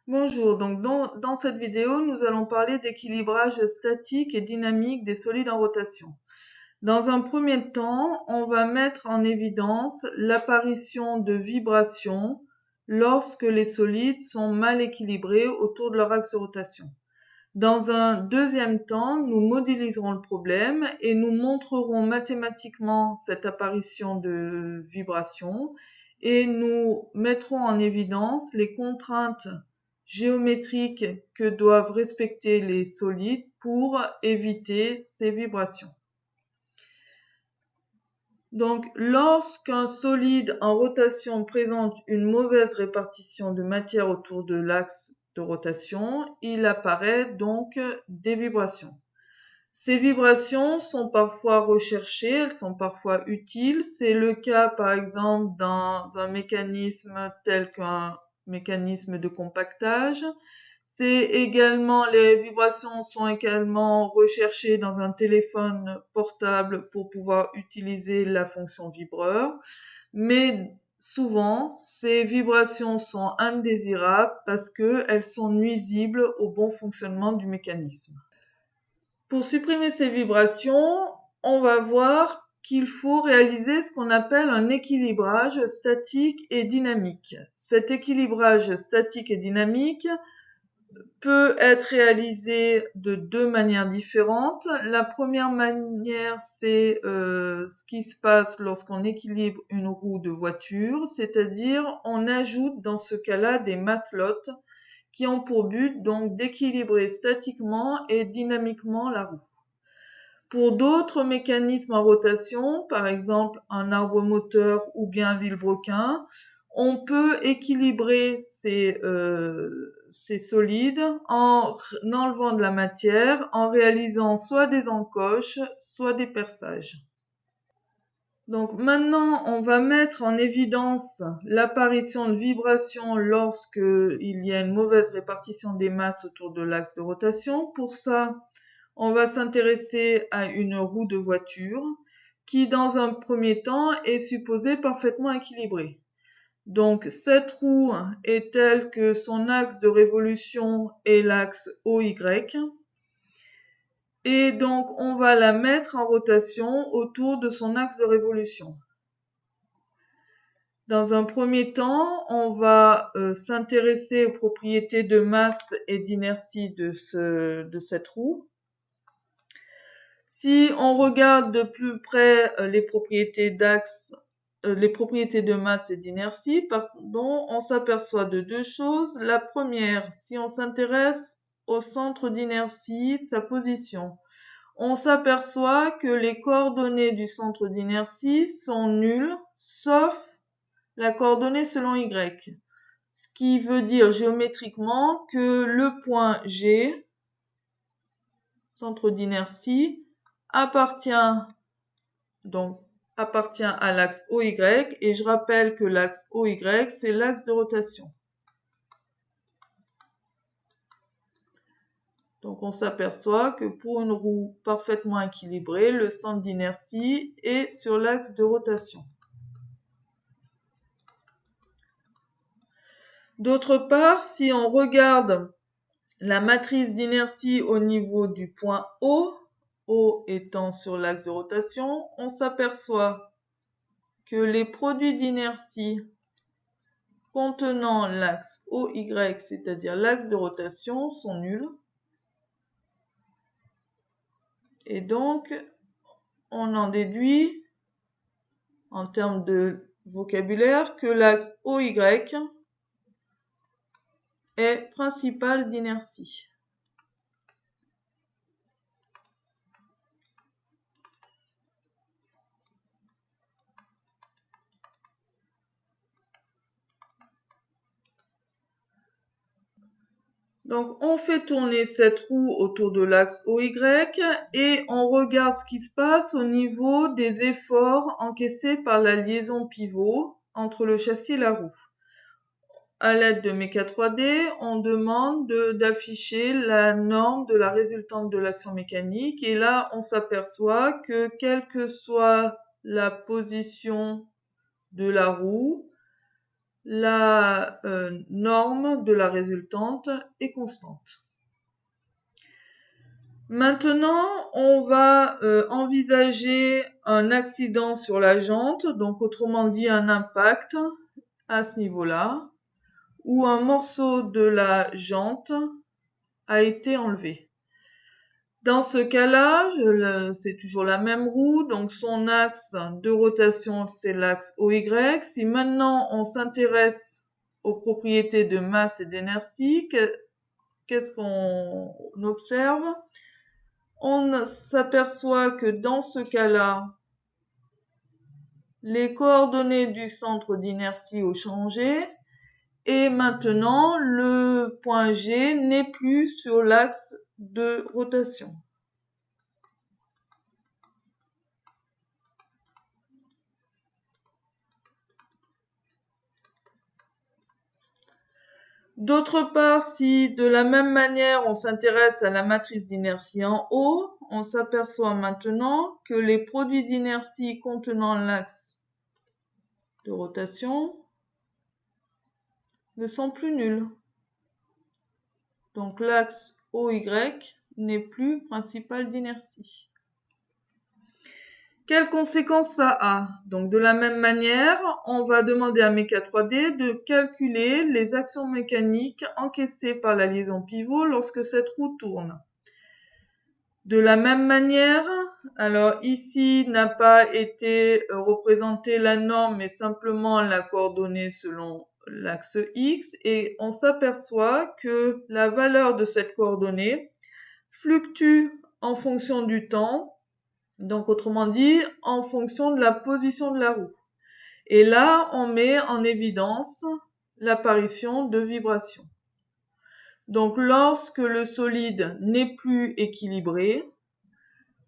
Bonjour, donc dans cette vidéo, nous allons parler d'équilibrage statique et dynamique des solides en rotation. Dans un premier temps, on va mettre en évidence l'apparition de vibrations lorsque les solides sont mal équilibrés autour de leur axe de rotation. Dans un deuxième temps, nous modéliserons le problème et nous montrerons mathématiquement cette apparition de vibrations et nous mettrons en évidence les contraintes géométriques que doivent respecter les solides pour éviter ces vibrations. Donc, lorsqu'un solide en rotation présente une mauvaise répartition de matière autour de l'axe de rotation, il apparaît donc des vibrations. Ces vibrations sont parfois recherchées, elles sont parfois utiles. C'est le cas par exemple dans un mécanisme tel qu'un mécanisme de compactage. Les vibrations sont également recherchées dans un téléphone portable pour pouvoir utiliser la fonction vibreur. Mais souvent, ces vibrations sont indésirables parce qu'elles sont nuisibles au bon fonctionnement du mécanisme. Pour supprimer ces vibrations, on va voir qu'il faut réaliser ce qu'on appelle un équilibrage statique et dynamique. Cet équilibrage statique et dynamique peut être réalisé de deux manières différentes. La première manière, c'est ce qui se passe lorsqu'on équilibre une roue de voiture, c'est-à-dire on ajoute dans ce cas-là des maslottes qui ont pour but donc d'équilibrer statiquement et dynamiquement la roue. Pour d'autres mécanismes en rotation, par exemple un arbre moteur ou bien un vilebrequin, on peut équilibrer ces solides en enlevant de la matière, en réalisant soit des encoches, soit des perçages. Donc maintenant, on va mettre en évidence l'apparition de vibrations lorsque il y a une mauvaise répartition des masses autour de l'axe de rotation. Pour ça, on va s'intéresser à une roue de voiture qui, dans un premier temps, est supposée parfaitement équilibrée. Donc, cette roue est telle que son axe de révolution est l'axe OY. Et donc, on va la mettre en rotation autour de son axe de révolution. Dans un premier temps, on va s'intéresser aux propriétés de masse et d'inertie de cette roue. Si on regarde de plus près les propriétés d'axe, les propriétés de masse et d'inertie, on s'aperçoit de deux choses. La première, si on s'intéresse au centre d'inertie, sa position, on s'aperçoit que les coordonnées du centre d'inertie sont nulles, sauf la coordonnée selon Y. Ce qui veut dire géométriquement que le point G, centre d'inertie, appartient à l'axe OY et je rappelle que l'axe OY c'est l'axe de rotation. Donc on s'aperçoit que pour une roue parfaitement équilibrée, le centre d'inertie est sur l'axe de rotation. D'autre part, si on regarde la matrice d'inertie au niveau du point O étant sur l'axe de rotation, on s'aperçoit que les produits d'inertie contenant l'axe OY, c'est-à-dire l'axe de rotation, sont nuls. Et donc, on en déduit, en termes de vocabulaire, que l'axe OY est principal d'inertie. Donc, on fait tourner cette roue autour de l'axe OY et on regarde ce qui se passe au niveau des efforts encaissés par la liaison pivot entre le châssis et la roue. À l'aide de Meca 3D, on demande d'afficher la norme de la résultante de l'action mécanique et là, on s'aperçoit que quelle que soit la position de la roue, la norme de la résultante est constante. Maintenant, on va envisager un accident sur la jante, donc autrement dit un impact à ce niveau-là, où un morceau de la jante a été enlevé. Dans ce cas-là, c'est toujours la même roue, donc son axe de rotation, c'est l'axe OY. Si maintenant on s'intéresse aux propriétés de masse et d'inertie, qu'est-ce qu'on observe? On s'aperçoit que dans ce cas-là, les coordonnées du centre d'inertie ont changé et maintenant le point G n'est plus sur l'axe de rotation. D'autre part, si de la même manière on s'intéresse à la matrice d'inertie en haut, on s'aperçoit maintenant que les produits d'inertie contenant l'axe de rotation ne sont plus nuls. Donc l'axe OY n'est plus principal d'inertie. Quelles conséquences ça a? Donc de la même manière, on va demander à Meca 3D de calculer les actions mécaniques encaissées par la liaison pivot lorsque cette roue tourne. De la même manière, alors ici n'a pas été représentée la norme mais simplement la coordonnée selon l'axe X et on s'aperçoit que la valeur de cette coordonnée fluctue en fonction du temps. Donc, autrement dit, en fonction de la position de la roue. Et là, on met en évidence l'apparition de vibrations. Donc, lorsque le solide n'est plus équilibré,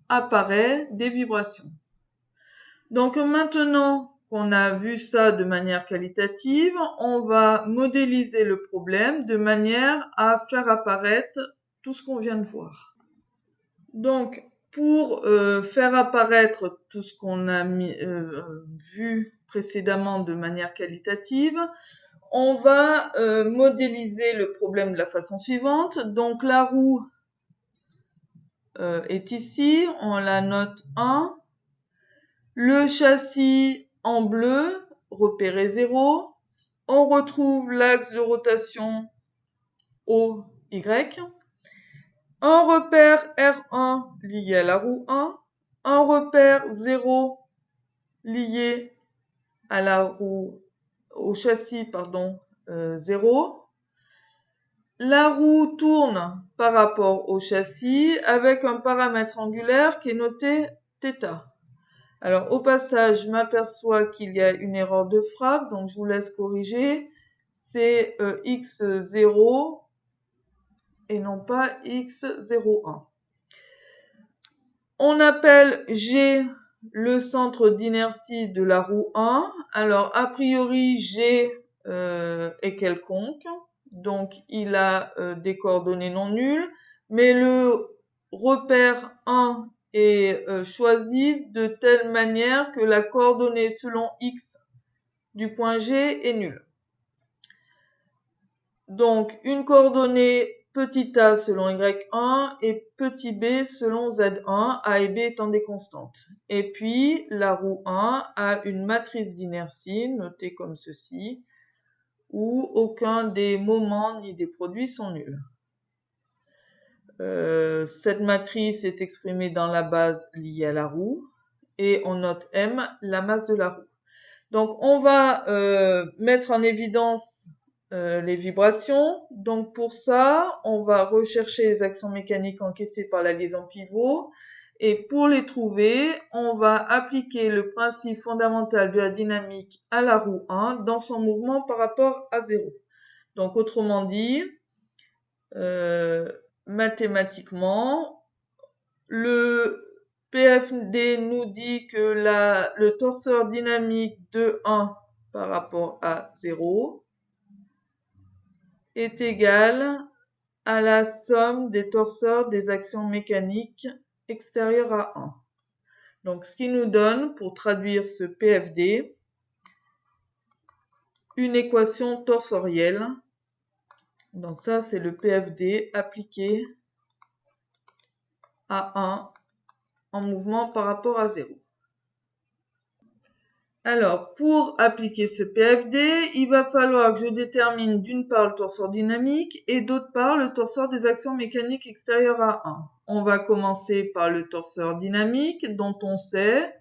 apparaît des vibrations. Donc, maintenant qu'on a vu ça de manière qualitative, on va modéliser le problème de manière à faire apparaître tout ce qu'on vient de voir. Donc, pour faire apparaître tout ce qu'on a vu précédemment de manière qualitative, on va modéliser le problème de la façon suivante. Donc la roue est ici, on la note 1. Le châssis en bleu, repéré 0. On retrouve l'axe de rotation OY. Un repère R1 lié à la roue 1, un repère 0 lié à la roue, au châssis, 0. La roue tourne par rapport au châssis avec un paramètre angulaire qui est noté θ. Alors au passage, je m'aperçois qu'il y a une erreur de frappe, donc je vous laisse corriger. C'est x0 et non pas x01. On appelle G le centre d'inertie de la roue 1. Alors, a priori, G est quelconque. Donc, il a des coordonnées non nulles. Mais le repère 1 est choisi de telle manière que la coordonnée selon X du point G est nulle. Donc, une coordonnée petit a selon y1 et petit b selon z1, a et b étant des constantes. Et puis, la roue 1 a une matrice d'inertie, notée comme ceci, où aucun des moments ni des produits sont nuls. Cette matrice est exprimée dans la base liée à la roue, et on note M, la masse de la roue. Donc, on va mettre en évidence les vibrations. Donc pour ça, on va rechercher les actions mécaniques encaissées par la liaison pivot. Et pour les trouver, on va appliquer le principe fondamental de la dynamique à la roue 1 dans son mouvement par rapport à 0. Donc autrement dit, mathématiquement, le PFD nous dit que le torseur dynamique de 1 par rapport à 0 est égal à la somme des torseurs des actions mécaniques extérieures à 1. Donc, ce qui nous donne, pour traduire ce PFD, une équation torsorielle. Donc ça, c'est le PFD appliqué à 1 en mouvement par rapport à 0. Alors, pour appliquer ce PFD, il va falloir que je détermine d'une part le torseur dynamique et d'autre part le torseur des actions mécaniques extérieures à 1. On va commencer par le torseur dynamique, dont on sait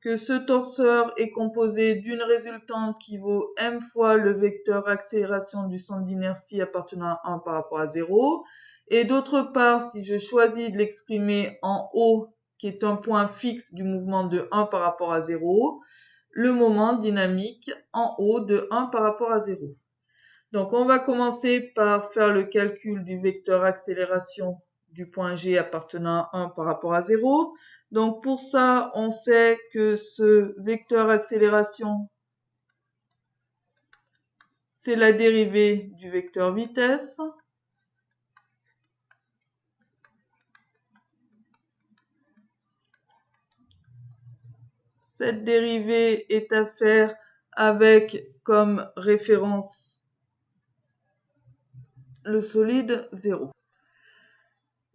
que ce torseur est composé d'une résultante qui vaut m fois le vecteur accélération du centre d'inertie appartenant à 1 par rapport à 0. Et d'autre part, si je choisis de l'exprimer en haut, qui est un point fixe du mouvement de 1 par rapport à 0, le moment dynamique en haut de 1 par rapport à 0. Donc on va commencer par faire le calcul du vecteur accélération du point G appartenant à 1 par rapport à 0. Donc pour ça, on sait que ce vecteur accélération, c'est la dérivée du vecteur vitesse. Cette dérivée est à faire avec comme référence le solide 0.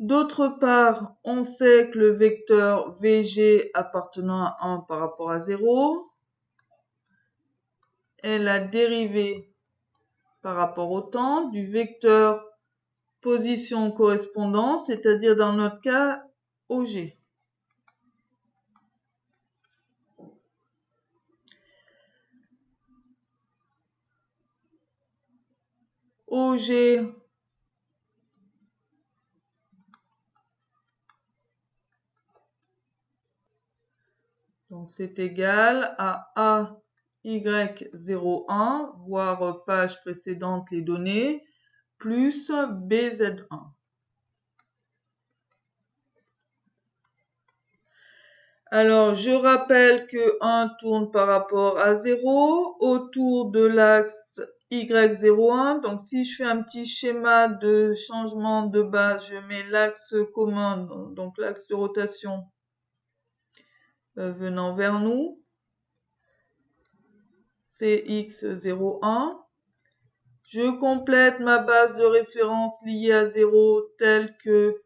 D'autre part, on sait que le vecteur VG appartenant à 1 par rapport à 0 est la dérivée par rapport au temps du vecteur position correspondant, c'est-à-dire dans notre cas OG. OG donc c'est égal à AY01, voire page précédente les données, plus BZ1. Alors, je rappelle que 1 tourne par rapport à 0 autour de l'axe Y01. Donc, si je fais un petit schéma de changement de base, je mets l'axe commun, donc l'axe de rotation venant vers nous. C'est X01. Je complète ma base de référence liée à 0 telle que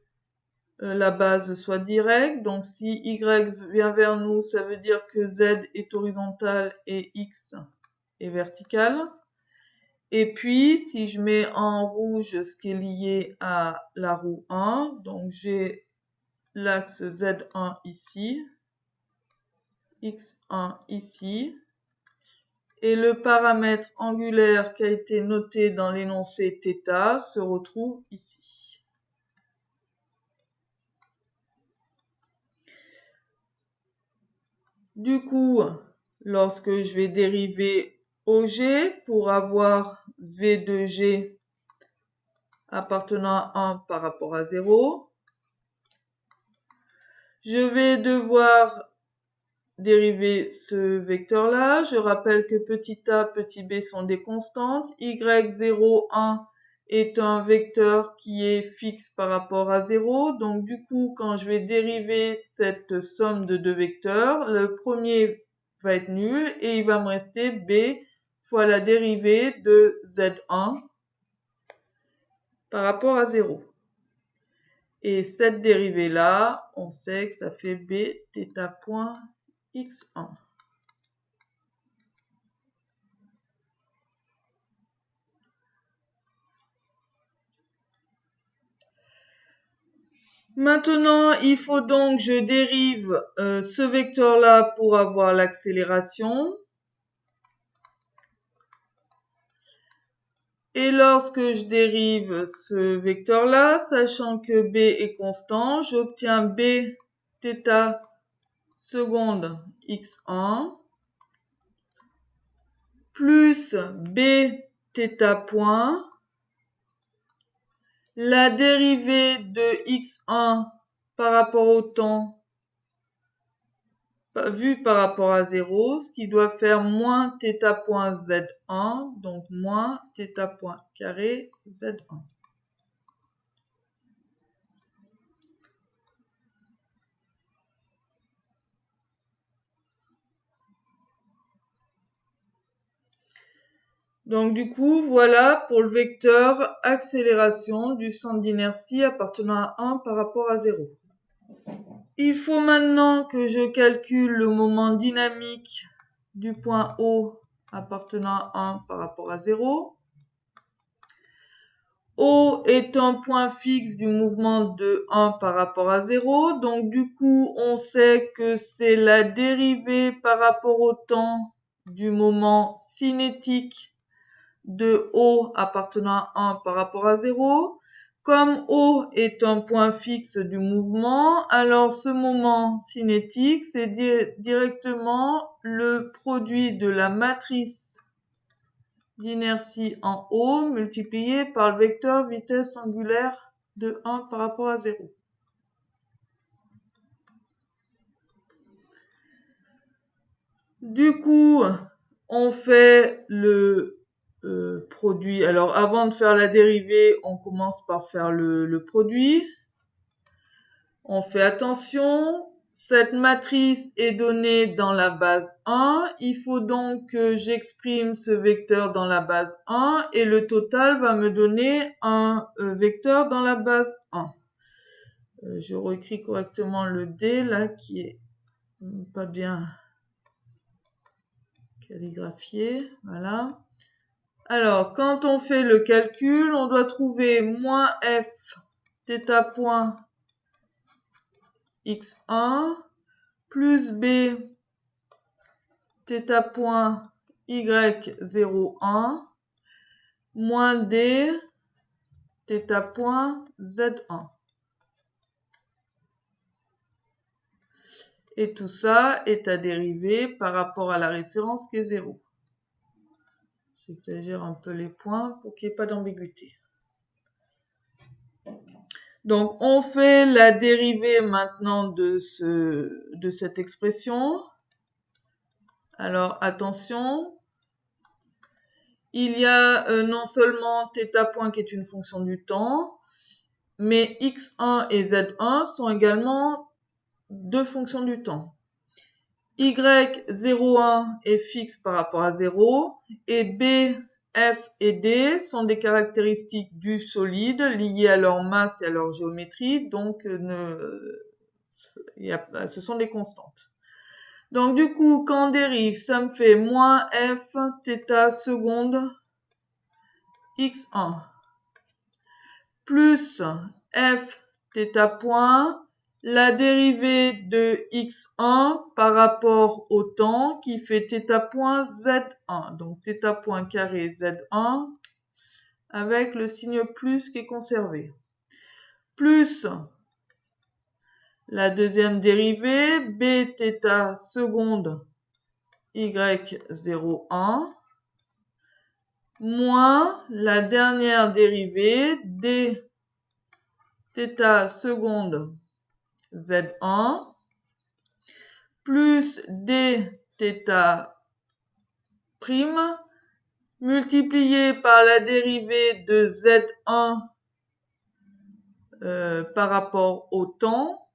la base soit directe. Donc si Y vient vers nous, ça veut dire que Z est horizontal et X est vertical. Et puis, si je mets en rouge ce qui est lié à la roue 1, donc j'ai l'axe Z1 ici, X1 ici, et le paramètre angulaire qui a été noté dans l'énoncé θ se retrouve ici. Du coup, lorsque je vais dériver OG pour avoir V de G appartenant à 1 par rapport à 0, je vais devoir dériver ce vecteur-là. Je rappelle que petit a, petit b sont des constantes. Y01 est un vecteur qui est fixe par rapport à 0. Donc du coup, quand je vais dériver cette somme de deux vecteurs, le premier va être nul et il va me rester b fois la dérivée de Z1 par rapport à 0. Et cette dérivée-là, on sait que ça fait b θ point X1. Maintenant, il faut donc que je dérive ce vecteur-là pour avoir l'accélération. Et lorsque je dérive ce vecteur-là, sachant que b est constant, j'obtiens b θ seconde x1 plus b θ point la dérivée de x1 par rapport au temps vu par rapport à 0, ce qui doit faire moins θ point z1, donc moins θ point carré z1. Donc du coup, voilà pour le vecteur accélération du centre d'inertie appartenant à 1 par rapport à 0. Il faut maintenant que je calcule le moment dynamique du point O appartenant à 1 par rapport à 0. O est un point fixe du mouvement de 1 par rapport à 0. Donc du coup, on sait que c'est la dérivée par rapport au temps du moment cinétique de O appartenant à 1 par rapport à 0. Comme O est un point fixe du mouvement, alors ce moment cinétique, c'est directement le produit de la matrice d'inertie en O multiplié par le vecteur vitesse angulaire de 1 par rapport à 0. Du coup, on fait le produit. Alors, avant de faire la dérivée, on commence par faire le produit. On fait attention. Cette matrice est donnée dans la base 1. Il faut donc que j'exprime ce vecteur dans la base 1 et le total va me donner un vecteur dans la base 1. Je réécris correctement le D là qui est pas bien calligraphié. Voilà. Alors, quand on fait le calcul, on doit trouver moins f θ point x1 plus b θ point y01 moins d θ point z1. Et tout ça est à dériver par rapport à la référence qui est 0. J'exagère un peu les points pour qu'il n'y ait pas d'ambiguïté. Donc, on fait la dérivée maintenant de cette expression. Alors, attention. Il y a non seulement θ point qui est une fonction du temps, mais x1 et z1 sont également deux fonctions du temps. y01 est fixe par rapport à 0 et b, f et d sont des caractéristiques du solide liées à leur masse et à leur géométrie, donc ce sont des constantes. Donc du coup, quand on dérive, ça me fait moins f θ seconde x1 plus f θ point la dérivée de x1 par rapport au temps qui fait θ point z1. Donc θ point carré z1 avec le signe plus qui est conservé. Plus la deuxième dérivée b θ seconde y01 moins la dernière dérivée d θ seconde z1 plus d θ prime multiplié par la dérivée de z1 par rapport au temps.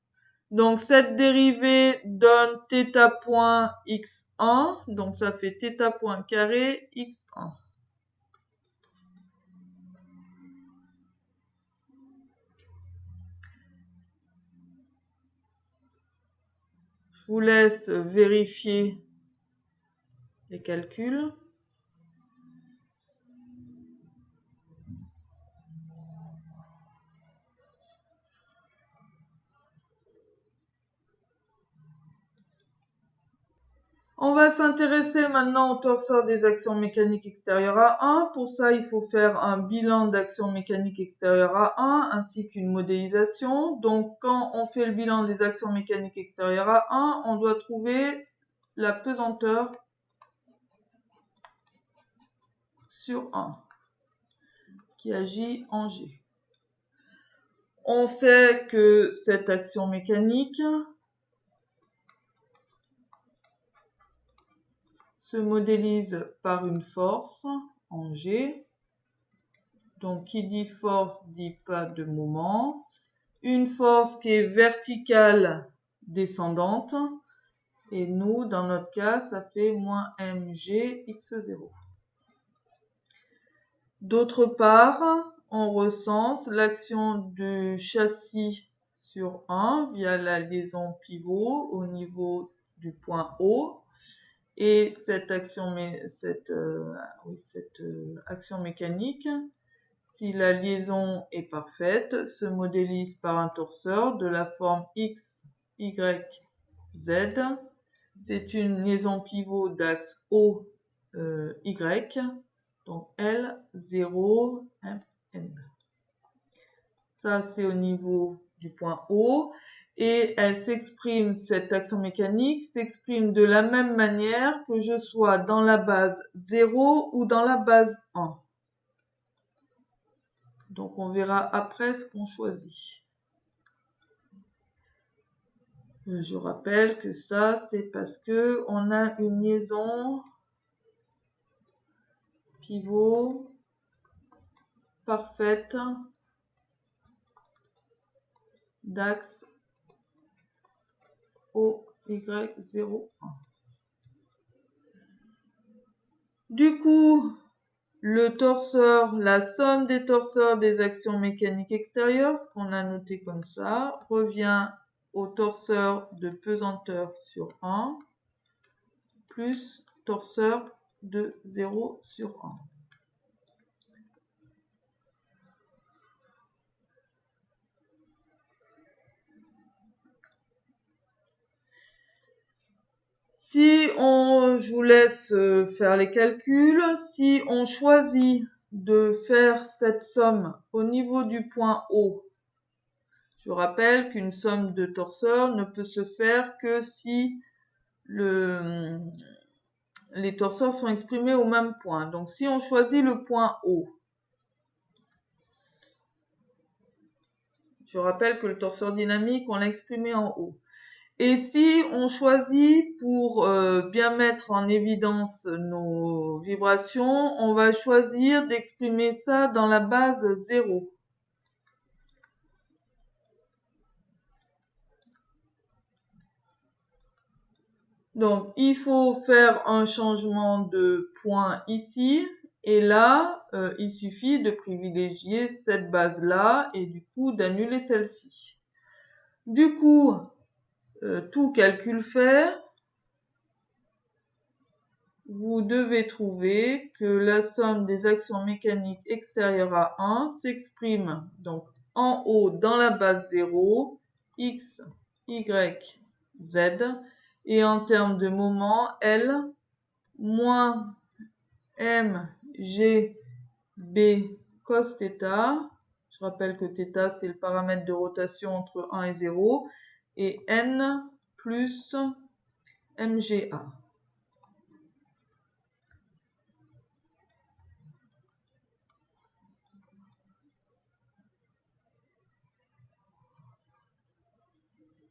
Donc cette dérivée donne θ point x1, donc ça fait θ point carré x1. Je vous laisse vérifier les calculs. On va s'intéresser maintenant au torseur des actions mécaniques extérieures à 1. Pour ça, il faut faire un bilan d'actions mécaniques extérieures à 1 ainsi qu'une modélisation. Donc, quand on fait le bilan des actions mécaniques extérieures à 1, on doit trouver la pesanteur sur 1 qui agit en G. On sait que cette action mécanique se modélise par une force en G. Donc, qui dit force dit pas de moment. Une force qui est verticale descendante. Et nous, dans notre cas, ça fait moins mg x0. D'autre part, on recense l'action du châssis sur 1 via la liaison pivot au niveau du point O. Et cette action mécanique, si la liaison est parfaite, se modélise par un torseur de la forme X, Y, Z. C'est une liaison pivot d'axe O, Y, donc L, 0, N. Ça, c'est au niveau du point O. Et elle s'exprime, cette action mécanique s'exprime de la même manière que je sois dans la base 0 ou dans la base 1. Donc on verra après ce qu'on choisit. Je rappelle que ça, c'est parce que on a une liaison pivot parfaite d'axe O, Y, 0, 1. Du coup, le torseur, la somme des torseurs des actions mécaniques extérieures, ce qu'on a noté comme ça, revient au torseur de pesanteur sur 1 plus torseur de 0 sur 1. Si je vous laisse faire les calculs, si on choisit de faire cette somme au niveau du point O, je rappelle qu'une somme de torseurs ne peut se faire que si les torseurs sont exprimés au même point. Donc si on choisit le point O, je rappelle que le torseur dynamique, on l'a exprimé en haut. Et si on choisit, pour bien mettre en évidence nos vibrations, on va choisir d'exprimer ça dans la base 0. Donc, il faut faire un changement de point ici. Et là, il suffit de privilégier cette base-là et du coup d'annuler celle-ci. Du coup, tout calcul fait, vous devez trouver que la somme des actions mécaniques extérieures à 1 s'exprime donc en haut dans la base 0, X, Y, Z, et en termes de moment, L, moins M, G, B, cos θ. Je rappelle que θ, c'est le paramètre de rotation entre 1 et 0, et N plus MGA.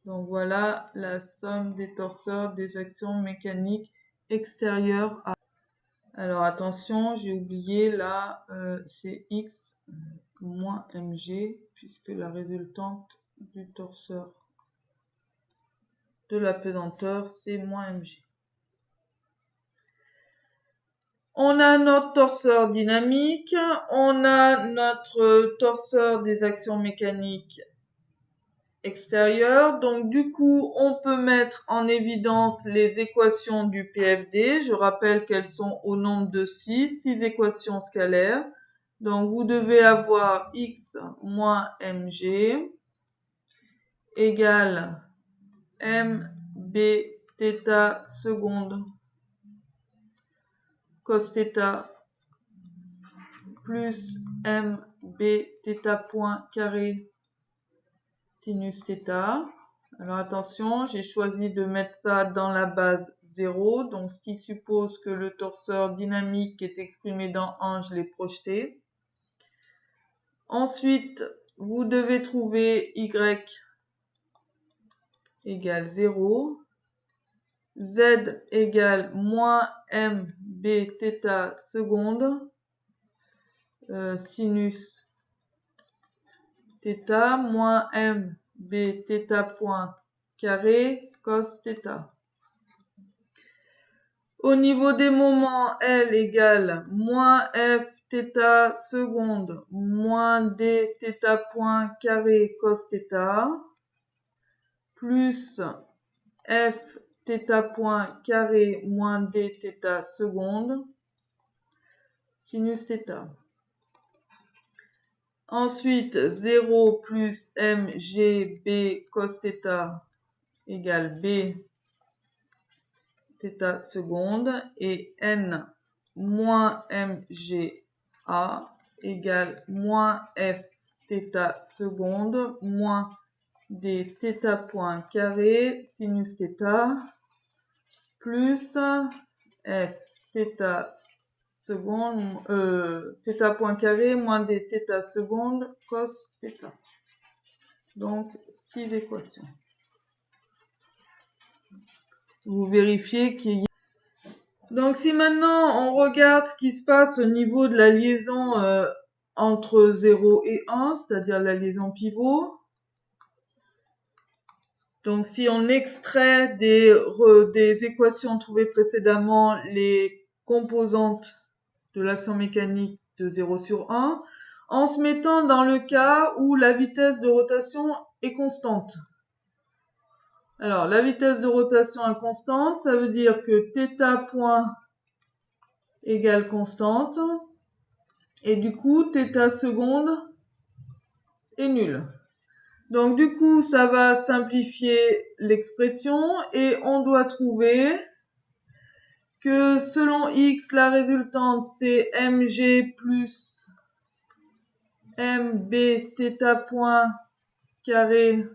Donc voilà la somme des torseurs des actions mécaniques extérieures à... Alors attention, j'ai oublié là, c'est X moins mg, puisque la résultante du torseur de la pesanteur, c'est moins mg. On a notre torseur dynamique, on a notre torseur des actions mécaniques extérieure. Donc du coup, on peut mettre en évidence les équations du PFD. Je rappelle qu'elles sont au nombre de 6 équations scalaires. Donc vous devez avoir x moins mg égale mb θ seconde cos θ plus mb θ point carré sinus θ. Alors attention, j'ai choisi de mettre ça dans la base 0, donc ce qui suppose que le torseur dynamique qui est exprimé dans 1, je l'ai projeté. Ensuite, vous devez trouver y égale 0, z égale moins mb θ seconde, sinus θ moins mb θ point carré cos θ. Au niveau des moments, L égale moins f θ seconde moins d θ point carré cos θ plus f θ point carré moins d θ seconde sinus θ. Ensuite, 0 plus mgb cos θ égale b θ seconde et n moins mga égale moins f θ seconde moins d θ point carré sinus θ plus f θ seconde θ point carré moins d θ seconde cos θ. Donc 6 équations. Vous vérifiez qu'il y a... Donc si maintenant on regarde ce qui se passe au niveau de la liaison entre 0 et 1, c'est-à-dire la liaison pivot. Donc si on extrait des équations trouvées précédemment les composantes de l'action mécanique de 0 sur 1, en se mettant dans le cas où la vitesse de rotation est constante. Alors, la vitesse de rotation est constante, ça veut dire que θ point égale constante, et du coup, θ seconde est nul. Donc, du coup, ça va simplifier l'expression, et on doit trouver que selon x, la résultante, c'est mg plus mb θ point carré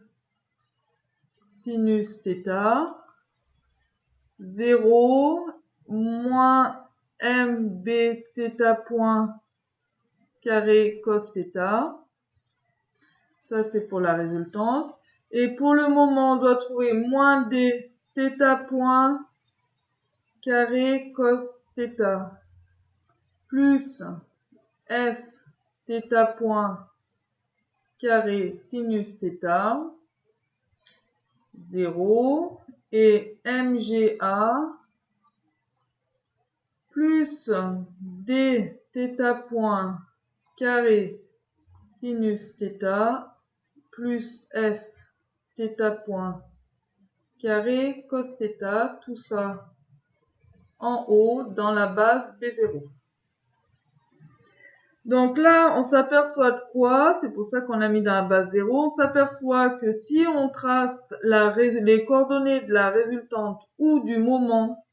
sinus θ, 0 moins mb θ point carré cos θ. Ça, c'est pour la résultante. Et pour le moment, on doit trouver moins d θ point carré cos θ plus f θ point carré sinus θ, 0, et mga plus d θ point carré sinus θ plus f θ point carré cos θ, tout ça en haut dans la base B0. Donc là, on s'aperçoit de quoi? C'est pour ça qu'on l'a mis dans la base 0. On s'aperçoit que si on trace les coordonnées de la résultante ou du moment,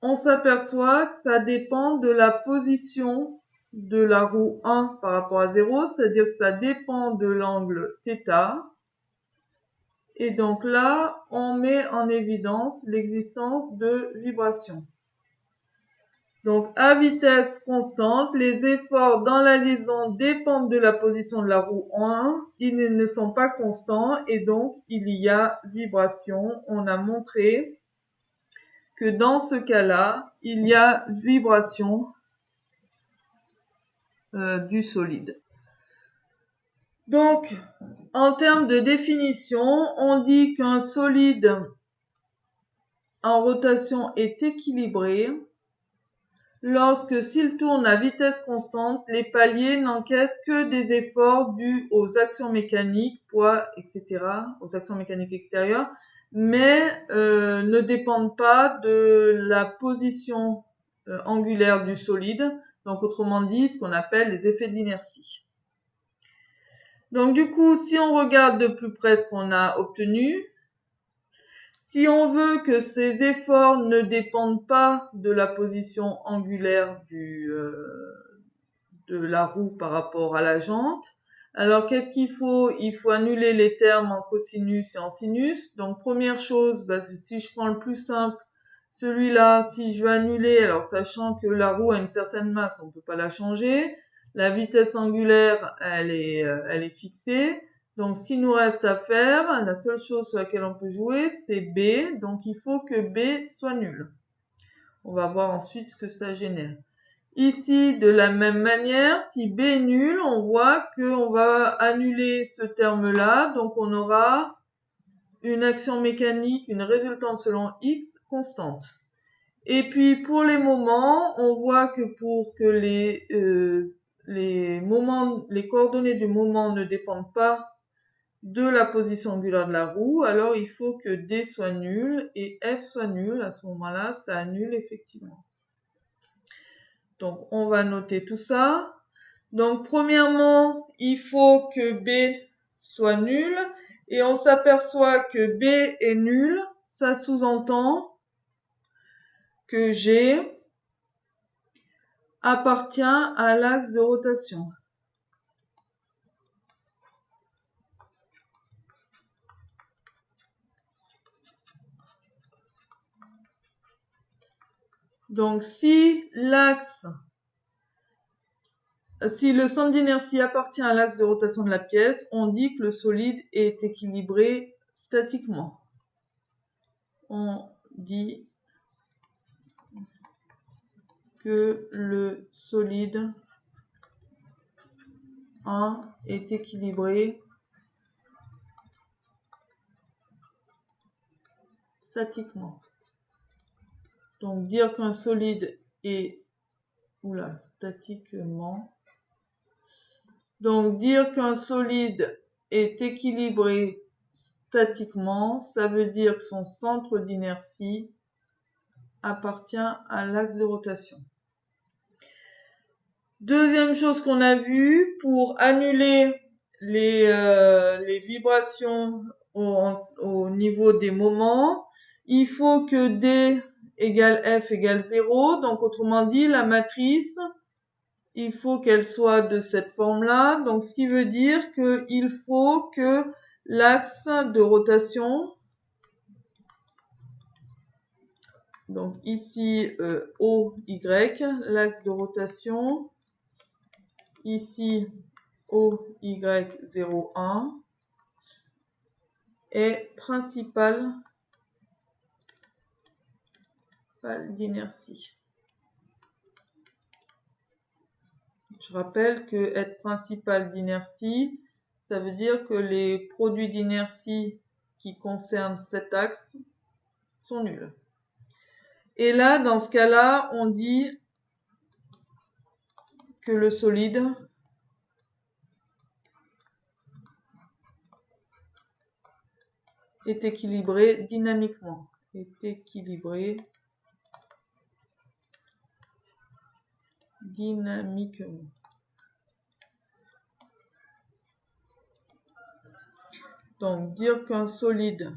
on s'aperçoit que ça dépend de la position de la roue 1 par rapport à 0, c'est-à-dire que ça dépend de l'angle θ. Et donc là, on met en évidence l'existence de vibrations. Donc, à vitesse constante, les efforts dans la liaison dépendent de la position de la roue 1. Ils ne sont pas constants et donc il y a vibration. On a montré que dans ce cas-là, il y a vibration du solide. Donc, en termes de définition, on dit qu'un solide en rotation est équilibré lorsque s'il tourne à vitesse constante, les paliers n'encaissent que des efforts dus aux actions mécaniques, poids, etc., aux actions mécaniques extérieures, mais ne dépendent pas de la position angulaire du solide, donc autrement dit, ce qu'on appelle les effets de l'inertie. Donc du coup, si on regarde de plus près ce qu'on a obtenu, si on veut que ces efforts ne dépendent pas de la position angulaire de la roue par rapport à la jante, alors qu'est-ce qu'il faut? Il faut annuler les termes en cosinus et en sinus. Donc première chose, si je prends le plus simple, celui-là, si je veux annuler, alors sachant que la roue a une certaine masse, on ne peut pas la changer. La vitesse angulaire, elle est fixée. Donc, ce qu'il nous reste à faire, la seule chose sur laquelle on peut jouer, c'est B. Donc, il faut que B soit nul. On va voir ensuite ce que ça génère. Ici, de la même manière, si B est nul, on voit qu'on va annuler ce terme-là. Donc, on aura une action mécanique, une résultante selon X constante. Et puis pour les moments, on voit que pour que les coordonnées du moment ne dépendent pas de la position angulaire de la roue, alors il faut que D soit nul et F soit nul. À ce moment-là, ça annule effectivement. Donc on va noter tout ça. Donc premièrement, il faut que B soit nul et on s'aperçoit que B est nul. Ça sous-entend que G appartient à l'axe de rotation. Donc si le centre d'inertie appartient à l'axe de rotation de la pièce, on dit que le solide est équilibré statiquement. On dit que le solide 1 est équilibré statiquement. Donc dire qu'un solide est statiquement. Donc dire qu'un solide est équilibré statiquement, ça veut dire que son centre d'inertie appartient à l'axe de rotation. Deuxième chose qu'on a vue, pour annuler les vibrations au niveau des moments, il faut que D égale F égale 0. Donc autrement dit, la matrice, il faut qu'elle soit de cette forme-là. Donc ce qui veut dire qu'il faut que l'axe de rotation, donc ici OY, l'axe de rotation, ici OY01, est principal d'inertie. Je rappelle que être principal d'inertie, ça veut dire que les produits d'inertie qui concernent cet axe sont nuls. Et là, dans ce cas-là, on dit que le solide est équilibré dynamiquement. Est équilibré dynamiquement. Donc, dire qu'un solide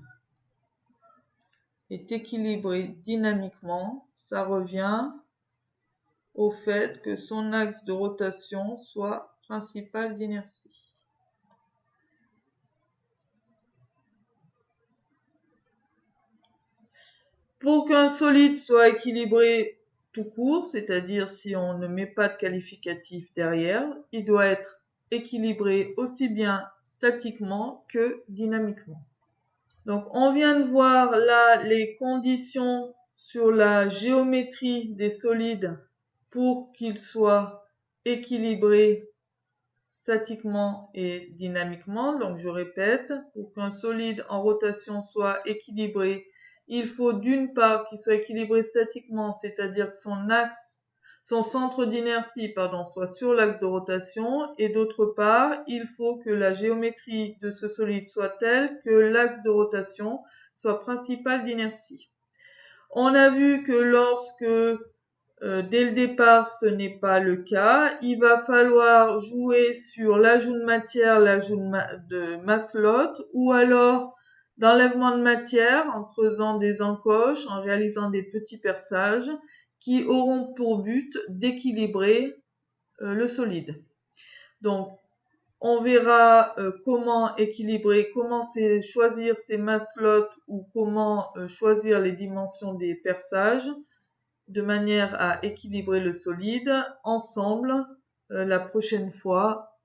est équilibré dynamiquement, ça revient au fait que son axe de rotation soit principal d'inertie. Pour qu'un solide soit équilibré tout court, c'est-à-dire si on ne met pas de qualificatif derrière, il doit être équilibré aussi bien statiquement que dynamiquement. Donc on vient de voir là les conditions sur la géométrie des solides pour qu'ils soient équilibrés statiquement et dynamiquement. Donc je répète, pour qu'un solide en rotation soit équilibré, il faut d'une part qu'il soit équilibré statiquement, c'est-à-dire que son centre d'inertie, soit sur l'axe de rotation, et d'autre part, il faut que la géométrie de ce solide soit telle que l'axe de rotation soit principal d'inertie. On a vu que lorsque dès le départ, ce n'est pas le cas. Il va falloir jouer sur l'ajout de matière, l'ajout de masse-lot, ou alors d'enlèvement de matière en creusant des encoches, en réalisant des petits perçages qui auront pour but d'équilibrer le solide. Donc, on verra comment équilibrer, comment choisir ces masse-lots ou comment choisir les dimensions des perçages de manière à équilibrer le solide ensemble la prochaine fois